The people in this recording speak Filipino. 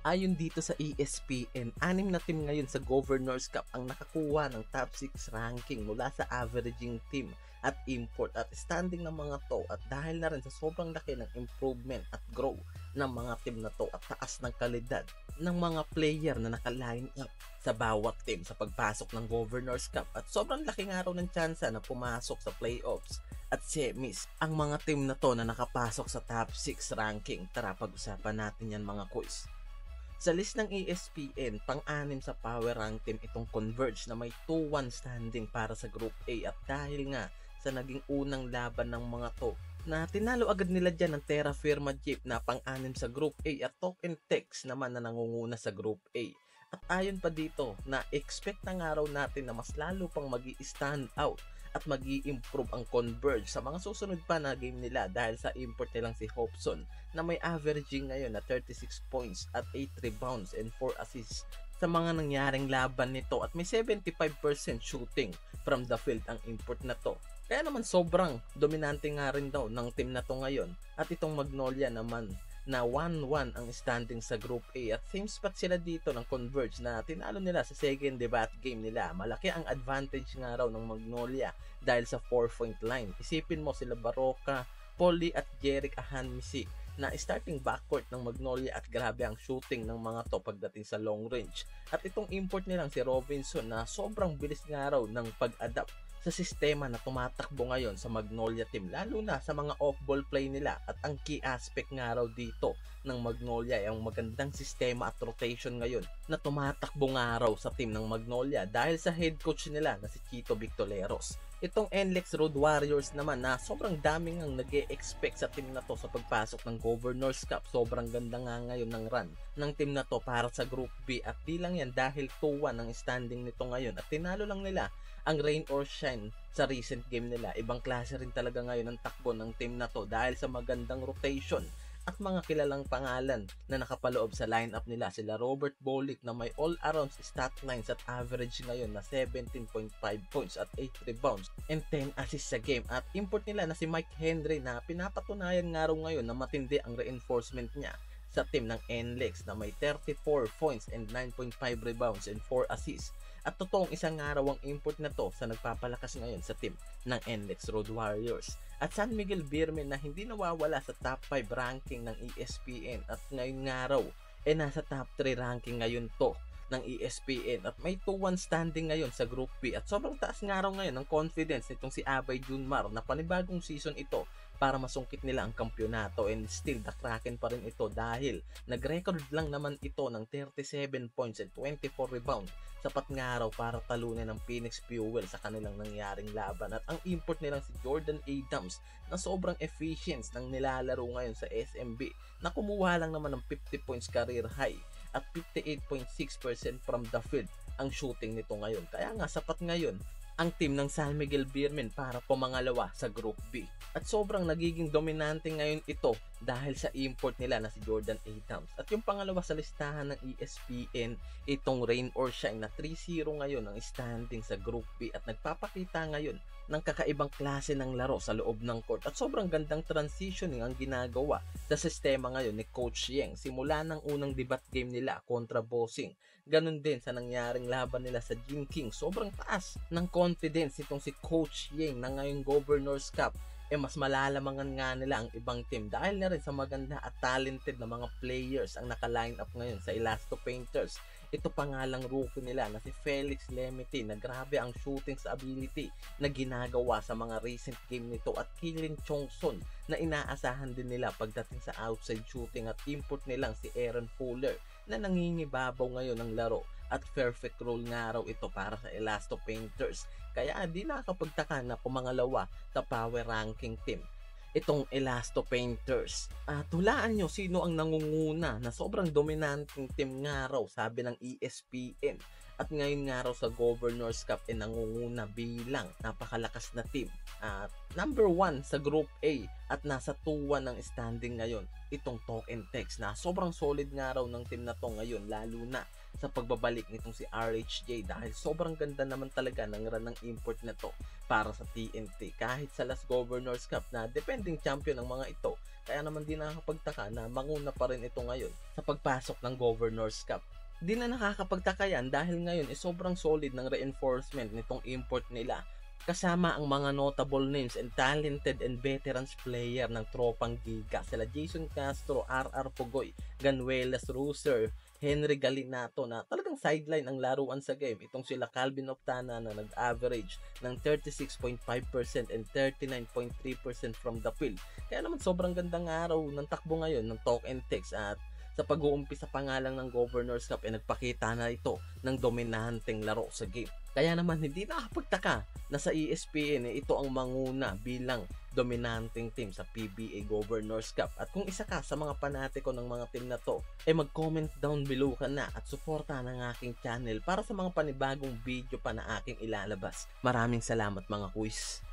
Ayon dito sa ESPN, 6 na team ngayon sa Governors Cup ang nakakuha ng top 6 ranking mula sa averaging team at import at standing ng mga to, at dahil na rin sa sobrang laki ng improvement at grow ng mga team na to at taas ng kalidad ng mga player na naka-line up sa bawat team sa pagpasok ng Governors Cup, at sobrang laki nga raw ng tsansa na pumasok sa playoffs at semis ang mga team na to na nakapasok sa top 6 ranking. Tara, pag-usapan natin yan mga quiz. Sa list ng ESPN, pang-anim sa power rank team itong Converge na may 2-1 standing para sa Group A, at dahil nga sa naging unang laban ng mga to na tinalo agad nila dyan ng Terra Firma Jeep na pang-anim sa Group A, at Token Tex naman na nangunguna sa Group A. At ayon pa dito na expect na nga raw natin na mas lalo pang magi-stand out at magi-improve ang Converge sa mga susunod pa na game nila dahil sa import nilang si Hobson na may averaging ngayon na 36 points at 8 rebounds and 4 assists sa mga nangyaring laban nito, at may 75% shooting from the field ang import na to. Kaya naman sobrang dominante nga rin daw ng team na to ngayon, at itong Magnolia naman na 1-1 ang standing sa Group A, at same spot sila dito ng Converge na tinalo nila sa second debate game nila. Malaki ang advantage nga raw ng Magnolia dahil sa 4-point line. Isipin mo sila Baroka, Polly at Jerick Ahanmisi na starting backcourt ng Magnolia, at grabe ang shooting ng mga to pagdating sa long range. At itong import nilang si Robinson na sobrang bilis nga raw ng pag-adapt sa sistema na tumatakbo ngayon sa Magnolia team, lalo na sa mga off-ball play nila. At ang key aspect nga raw dito ng Magnolia ay ang magandang sistema at rotation ngayon na tumatakbo nga raw sa team ng Magnolia dahil sa head coach nila na si Chito Victoleros. Itong NLEX Road Warriors naman na sobrang daming ang nag-e-expect sa team na to sa pagpasok ng Governors Cup. Sobrang ganda nga ngayon ng run ng team na to para sa Group B, at di lang yan dahil 2-1 ang standing nito ngayon, at tinalo lang nila ang rain or shine sa recent game nila. Ibang klase rin talaga ngayon ang takbo ng team na to dahil sa magandang rotation at mga kilalang pangalan na nakapaloob sa lineup nila. Sila Robert Bolick na may all-around stat lines at average ngayon na 17.5 points at 8 rebounds and 10 assists sa game. At import nila na si Mike Henry na pinapatunayan nga raw ngayon na matindi ang reinforcement niya sa team ng NLEX na may 34 points and 9.5 rebounds and 4 assists. At totoong isang araw ang import na to sa nagpapalakas ngayon sa team ng NLEX Road Warriors. At San Miguel Beermen na hindi nawawala sa top 5 ranking ng ESPN, at ngayon nga raw nasa top 3 ranking ngayon to ng ESPN, at may 2-1 standing ngayon sa Group B, at sobrang taas nga raw ngayon ng confidence nitong si Abay Junmar na panibagong season ito para masungkit nila ang kampyonato, and still the Kraken pa rin ito dahil nag-record lang naman ito ng 37 points and 24 rebounds. Sapat nga raw para talunin ng Phoenix Fuel sa kanilang nangyaring laban. At ang import nilang si Jordan Adams na sobrang efficient ng nilalaro ngayon sa SMB na kumuha lang naman ng 50 points career high at 58.6% from the field ang shooting nito ngayon. Kaya nga sapat ngayon ang team ng San Miguel Beermen para pumangalawa sa Group B. At sobrang nagiging dominante ngayon ito dahil sa import nila na si Jordan Adams. At yung pangalawa sa listahan ng ESPN, itong Rain or Shine na 3-0 ngayon ang standing sa Group B, at nagpapakita ngayon ng kakaibang klase ng laro sa loob ng court, at sobrang gandang transitioning ang ginagawa sa sistema ngayon ni Coach Yeng simula ng unang debate game nila kontra Bossing. Ganun din sa nangyaring laban nila sa Gym King. Sobrang taas ng confidence itong si Coach Yeng na ngayong Governors Cup mas malalamangan nga nila ang ibang team dahil na rin sa maganda at talented na mga players ang naka-line up ngayon sa Elasto Painters. Ito pa nga lang rookie nila na si Felix Lemity na grabe ang shooting ability na ginagawa sa mga recent game nito, at Kilin Chongson na inaasahan din nila pagdating sa outside shooting, at import nilang si Aaron Fuller na nangingibabaw ngayon ng laro, at perfect role nga raw ito para sa Elasto Painters. Kaya di nakakapagtaka na pumangalawa sa power ranking team itong Elasto Painters. Hulaan nyo sino ang nangunguna na sobrang dominanting team nga raw sabi ng ESPN. At ngayon nga raw sa Governors Cup nangunguna bilang napakalakas na team. Number 1 sa Group A at nasa 2-1 ang standing ngayon itong Token Tex na sobrang solid nga raw ng team na to ngayon, lalo na sa pagbabalik nitong si RHJ dahil sobrang ganda naman talaga ng run ng import na to para sa TNT. Kahit sa last Governors Cup na defending champion ng mga ito Kaya naman di nakakapagtaka na manguna pa rin ito ngayon sa pagpasok ng Governors Cup. Di na nakakapagtaka yan dahil ngayon sobrang solid ng reinforcement nitong import nila. Kasama ang mga notable names and talented and veterans player ng tropang Giga. Sila Jason Castro, R.R. Pugoy, Ganuelas Ruser, Henry Galinato na talagang sideline ang laruan sa game. Itong sila Calvin Optana na nag-average ng 36.5% and 39.3% from the field. Kaya naman sobrang gandang araw ng takbo ngayon ng talk and text at sa pag-uumpisa pa nga lang ng Governors Cup nagpakita na ito ng dominanteng laro sa game. Kaya naman hindi nakapagtaka na sa ESPN ito ang manguna bilang dominanteng team sa PBA Governors Cup. At kung isa ka sa mga panatiko ng mga team na to, mag-comment down below ka na at suporta ng aking channel para sa mga panibagong video pa na aking ilalabas. Maraming salamat mga quiz.